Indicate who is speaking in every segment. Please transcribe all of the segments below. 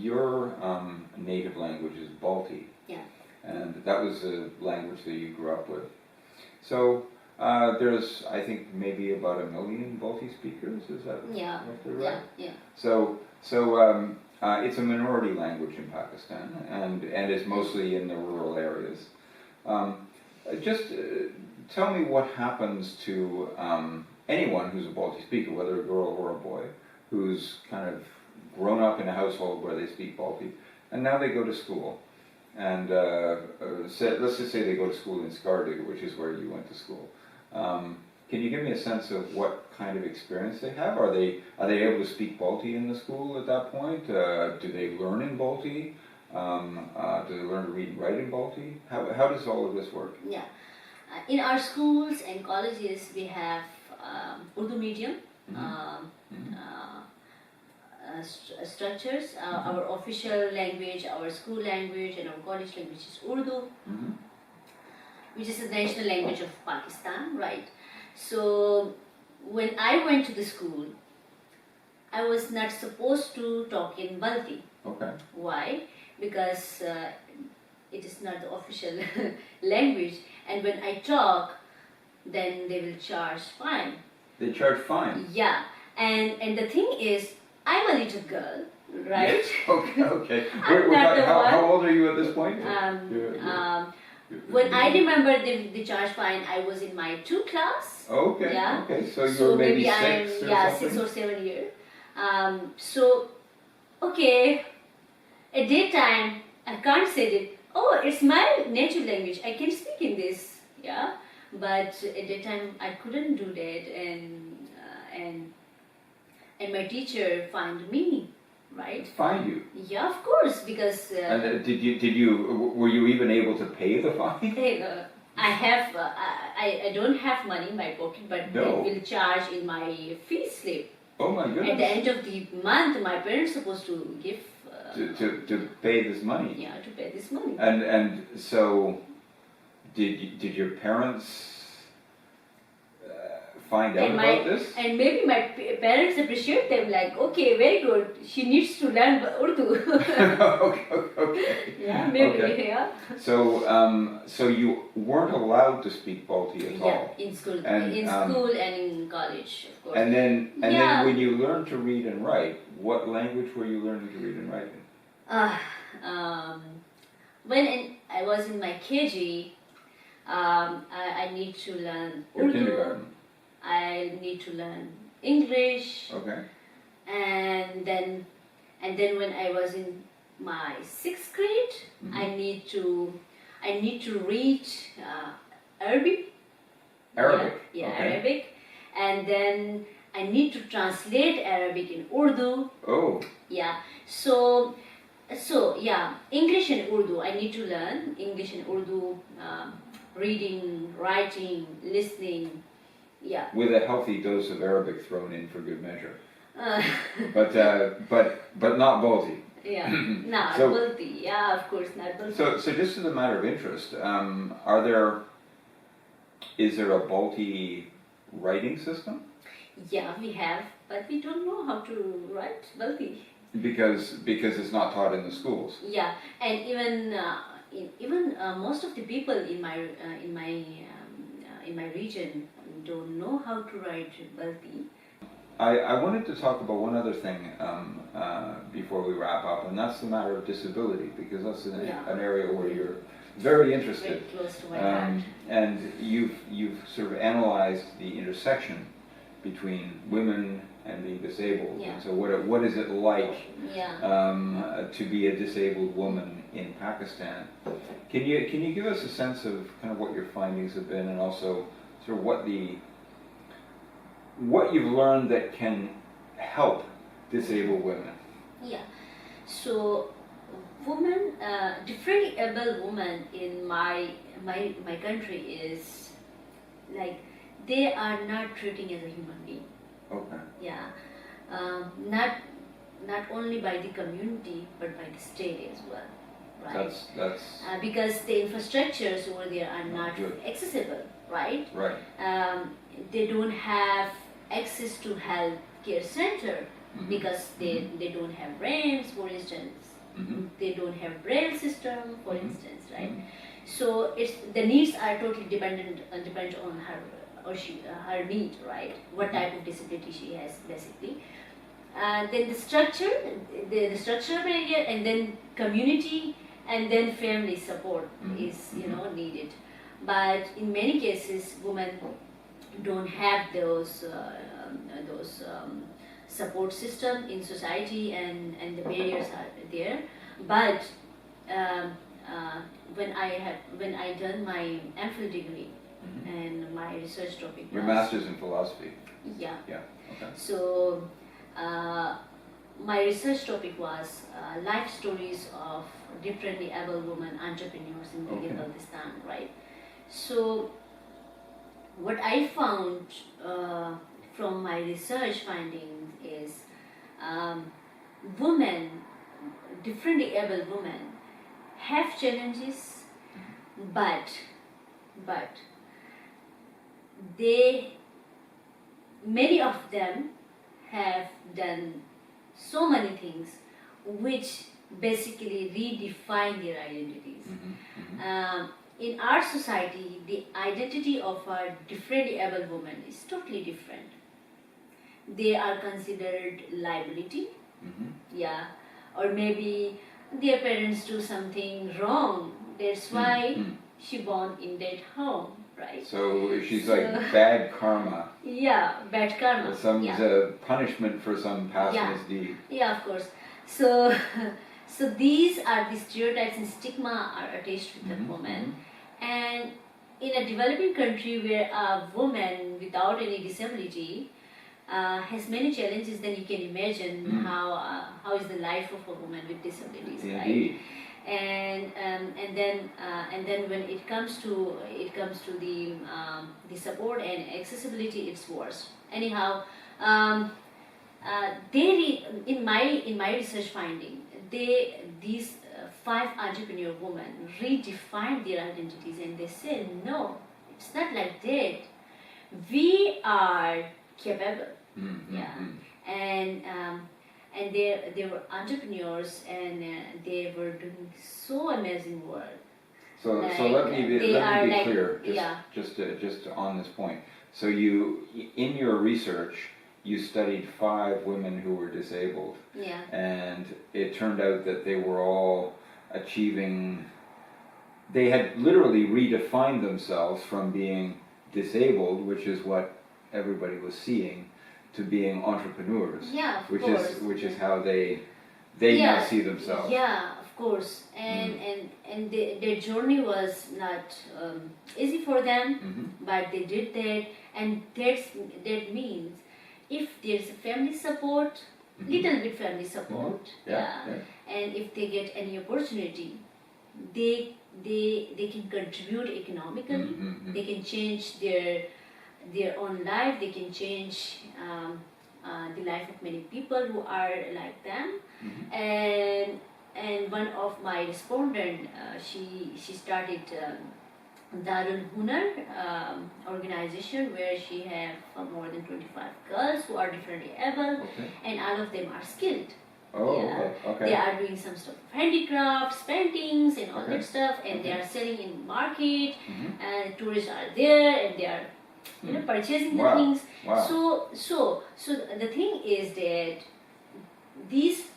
Speaker 1: your native language is Balti.
Speaker 2: Yeah.
Speaker 1: And that was a language that you grew up with. So there's, I think, maybe about 1 million Balti speakers. Is that roughly right?
Speaker 2: Yeah.
Speaker 1: So it's a minority language in Pakistan, and it's mostly in the rural areas. Just tell me what happens to anyone who's a Balti speaker, whether a girl or a boy, who's kind of grown up in a household where they speak Balti, and now they go to school. And let's just say they go to school in Skardu, which is where you went to school. Can you give me a sense of what kind of experience they have? Are they able to speak Balti in the school at that point? Do they learn in Balti? Do they learn to read and write in Balti? How does all of this work?
Speaker 2: Yeah. In our schools and colleges, we have Urdu medium structures. Our official language, our school language, and our college language is Urdu, which is the national language of Pakistan, right? So when I went to the school, I was not supposed to talk in Balti.
Speaker 1: Okay.
Speaker 2: Why? Because it is not the official language, and when I talk, then they will charge fine.
Speaker 1: They charge fine?
Speaker 2: Yeah, and the thing is, I'm a little girl, right?
Speaker 1: Yes. Okay.
Speaker 2: I'm not the one.
Speaker 1: How old are you at this point?
Speaker 2: When I remember the charge fine, I was in my 2 class.
Speaker 1: Okay.
Speaker 2: Yeah.
Speaker 1: Okay. So you were maybe 6
Speaker 2: I'm,
Speaker 1: or
Speaker 2: yeah,
Speaker 1: something?
Speaker 2: 6 or 7 years. So, okay, at that time, I can't say that, oh, it's my native language, I can speak in this, yeah. But at that time, I couldn't do that, and my teacher found me, right?
Speaker 1: Find you?
Speaker 2: Yeah, of course, because.
Speaker 1: And were you even able to pay the fine?
Speaker 2: I don't have money in my pocket, but they will charge in my fee slip.
Speaker 1: Oh my goodness!
Speaker 2: At the end of the month, my parents are supposed to give.
Speaker 1: To pay this money.
Speaker 2: Yeah, to pay this money.
Speaker 1: And so, did your parents find out about this?
Speaker 2: And maybe my parents appreciate them, like, okay, very good, she needs to learn Urdu.
Speaker 1: okay.
Speaker 2: Yeah, maybe,
Speaker 1: okay.
Speaker 2: yeah.
Speaker 1: So you weren't allowed to speak Balti at all?
Speaker 2: Yeah, in school,
Speaker 1: and
Speaker 2: in college, of course.
Speaker 1: And then when you learned to read and write, what language were you learning to read and write in?
Speaker 2: When I was in my KG, I need to learn Urdu.
Speaker 1: Your kindergarten.
Speaker 2: I need to learn English.
Speaker 1: Okay.
Speaker 2: And then when I was in my 6th grade, I need to read Arabic.
Speaker 1: Arabic.
Speaker 2: Yeah,
Speaker 1: okay.
Speaker 2: Arabic, and then I need to translate Arabic in Urdu.
Speaker 1: Oh.
Speaker 2: Yeah. So yeah, English and Urdu. I need to learn English and Urdu, reading, writing, listening. Yeah. With
Speaker 1: a healthy dose of Arabic thrown in for good measure. But not Balti.
Speaker 2: Yeah. Not
Speaker 1: so,
Speaker 2: Balti. Yeah, of course not Balti.
Speaker 1: So just as a matter of interest, is there a Balti writing system?
Speaker 2: Yeah, we have, but we don't know how to write Balti.
Speaker 1: Because it's not taught in the schools.
Speaker 2: Yeah, and even most of the people in my region don't know how to write Balti.
Speaker 1: I wanted to talk about one other thing before we wrap up, and that's the matter of disability, because that's an area where you're very interested.
Speaker 2: Very close to my heart.
Speaker 1: And you've sort of analyzed the intersection between women and being disabled.
Speaker 2: Yeah.
Speaker 1: And so what is it like
Speaker 2: to
Speaker 1: be a disabled woman in Pakistan? Can you give us a sense of kind of what your findings have been, and also sort of what you've learned that can help disabled women?
Speaker 2: Yeah. So women, differently able women in my country is like they are not treating as a human being.
Speaker 1: Okay.
Speaker 2: Yeah. Not only by the community but by the state as well. Right.
Speaker 1: That's
Speaker 2: because the infrastructures over there are not accessible. Right.
Speaker 1: Right.
Speaker 2: They don't have access to health care center because they don't have ramps, for instance. They don't have braille system, for instance, right?
Speaker 1: Mhm.
Speaker 2: So the needs are totally depend on her or her need, right? What type of disability she has, basically. Then the structural barrier, and then community, and then family support is needed. But in many cases, women don't have those support system in society, and the barriers are there. But um, when I done my MPhil degree, and my research topic
Speaker 1: Your
Speaker 2: was,
Speaker 1: master's in philosophy.
Speaker 2: yeah.
Speaker 1: Yeah. Okay.
Speaker 2: So my research topic was life stories of differently able women entrepreneurs in Gilgit-Baltistan, right? So what I found from my research findings is women, differently able women, have challenges, but they, many of them have done so many things which basically redefine their identities. In our society, the identity of a differently able woman is totally different. They are considered liability, yeah, or maybe their parents do something wrong. That's why she born in that home, right?
Speaker 1: So she's like bad karma.
Speaker 2: Yeah, bad karma.
Speaker 1: Some
Speaker 2: yeah.
Speaker 1: punishment for some past misdeed.
Speaker 2: Yeah, of course. So, so these are the stereotypes and stigma are attached with the woman. And in a developing country where a woman without any disability has many challenges, then you can imagine how is the life of a woman with disabilities,
Speaker 1: Indeed.
Speaker 2: right? And then when it comes to the support and accessibility, it's worse. Anyhow, in my research finding, these 5 entrepreneur women redefined their identities, and they said, no, it's not like that. We are capable, and they were entrepreneurs, and they were doing so amazing work.
Speaker 1: So let me be clear, just on this point. So in your research, you studied 5 women who were disabled, and it turned out that they were all achieving. They had literally redefined themselves from being disabled, which is what everybody was seeing, to being entrepreneurs.
Speaker 2: Yeah, of course.
Speaker 1: Which is how they now see themselves.
Speaker 2: Yeah, of course. And their journey was not easy for them, but they did that, and that means if there's a family support, little bit family support, and if they get any opportunity, they can contribute economically. They can change their own life. They can change the life of many people who are like them. And one of my respondent, she started DarulHunar organization, where she have more than 25 girls who are differently able, and all of them are skilled. They are doing some stuff, handicrafts, paintings, and all that stuff, and they are selling in market, and tourists are there, and they are purchasing the things. So the thing is that these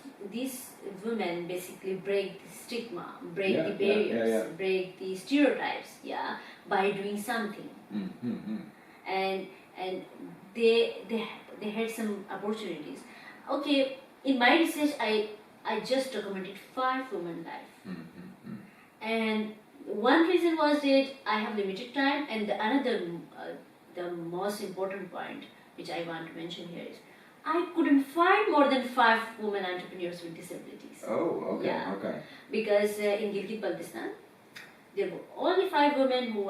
Speaker 2: women basically break the stigma, break the barriers, break the stereotypes, by doing something. And they had some opportunities. Okay, in my research, I just documented 5 women life. And one reason was that I have limited time, and the another, the most important point which I want to mention here is, I couldn't find more than 5 women entrepreneurs with disabilities.
Speaker 1: Oh, okay, okay.
Speaker 2: Because in Gilgit-Baltistan, there were only 5 women who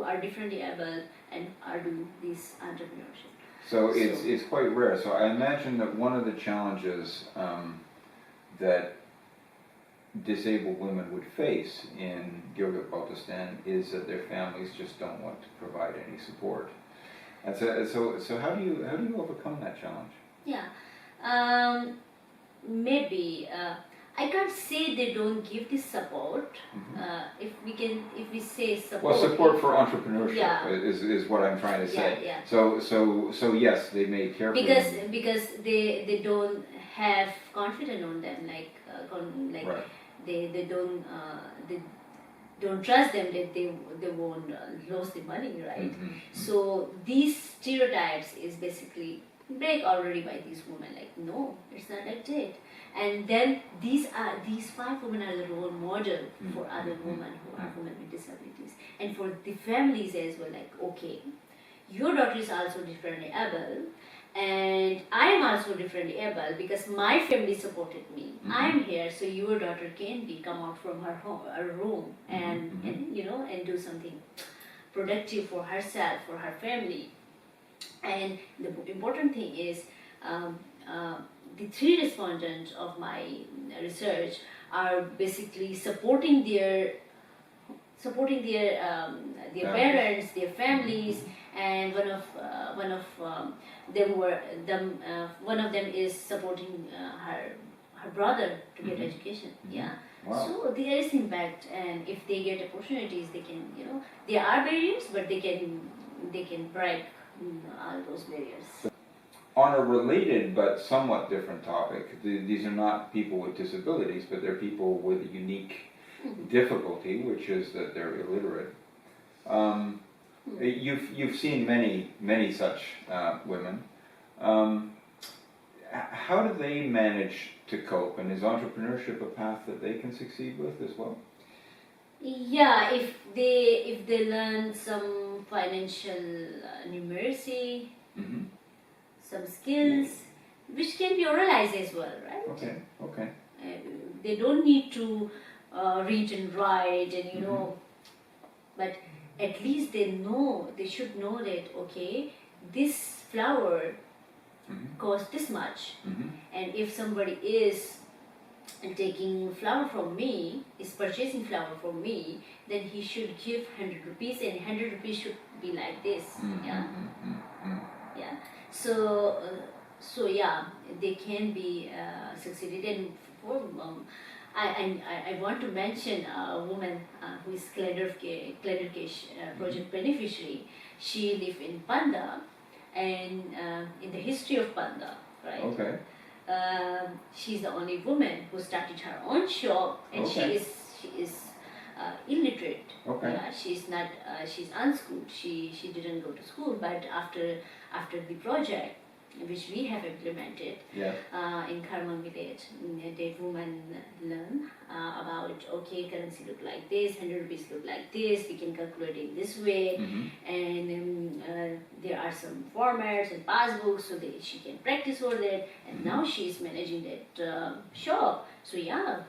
Speaker 2: are differently able and are doing this entrepreneurship.
Speaker 1: So it's quite rare. So I imagine that one of the challenges that disabled women would face in Gilgit-Baltistan is that their families just don't want to provide any support. And so how do you overcome that challenge?
Speaker 2: Yeah, maybe I can't say they don't give this support. If we say support.
Speaker 1: Well, support for entrepreneurship
Speaker 2: Yeah.
Speaker 1: is what I'm trying to say.
Speaker 2: Yeah.
Speaker 1: So yes, they may care for them.
Speaker 2: Because they don't have confidence on them, like
Speaker 1: Right.
Speaker 2: they don't trust them that they won't lose the money, right? So these stereotypes is basically break already by these women. Like, no, it's not like that. And then these 5 women are the role model for other women who are women with disabilities, and for the families as well. Like, okay, your daughter is also differently able, and I am also differently able because my family supported me. I'm here, so your daughter can come out from her home, her room, and and do something productive for herself, for her family. And the important thing is, the 3 respondents of my research are basically supporting their parents, their families, and one of them is supporting her brother to get education. Yeah.
Speaker 1: Wow.
Speaker 2: So there is impact, and if they get opportunities, they can, there are barriers, but they can break all those barriers.
Speaker 1: On a related but somewhat different topic, these are not people with disabilities, but they're people with a unique difficulty, which is that they're illiterate. You've seen many such women. How do they manage to cope, and is entrepreneurship a path that they can succeed with as well?
Speaker 2: Yeah, if they learn some financial numeracy, some skills, which can be oralized as well, right?
Speaker 1: Okay.
Speaker 2: They don't need to read and write, and but at least they should know that, okay, this flower costs this much, and if somebody is taking flower from me, is purchasing flower from me, then he should give 100 rupees, and 100 rupees should be like this. Yeah. So yeah, they can be succeeded. And for I want to mention a woman who is Cledarkesh project beneficiary. She lives in Panda, and in the history of Panda, right?
Speaker 1: Okay.
Speaker 2: She's the only woman who started her own shop, and she is illiterate.
Speaker 1: Okay.
Speaker 2: Yeah, she's not. She's unschooled. She didn't go to school, but after the project, which we have implemented in Karma village, that women learn about, okay, currency look like this, 100 rupees look like this, we can calculate it this way, and there are some formats and passbooks, so that she can practice over that, and now she is managing that shop. So yeah,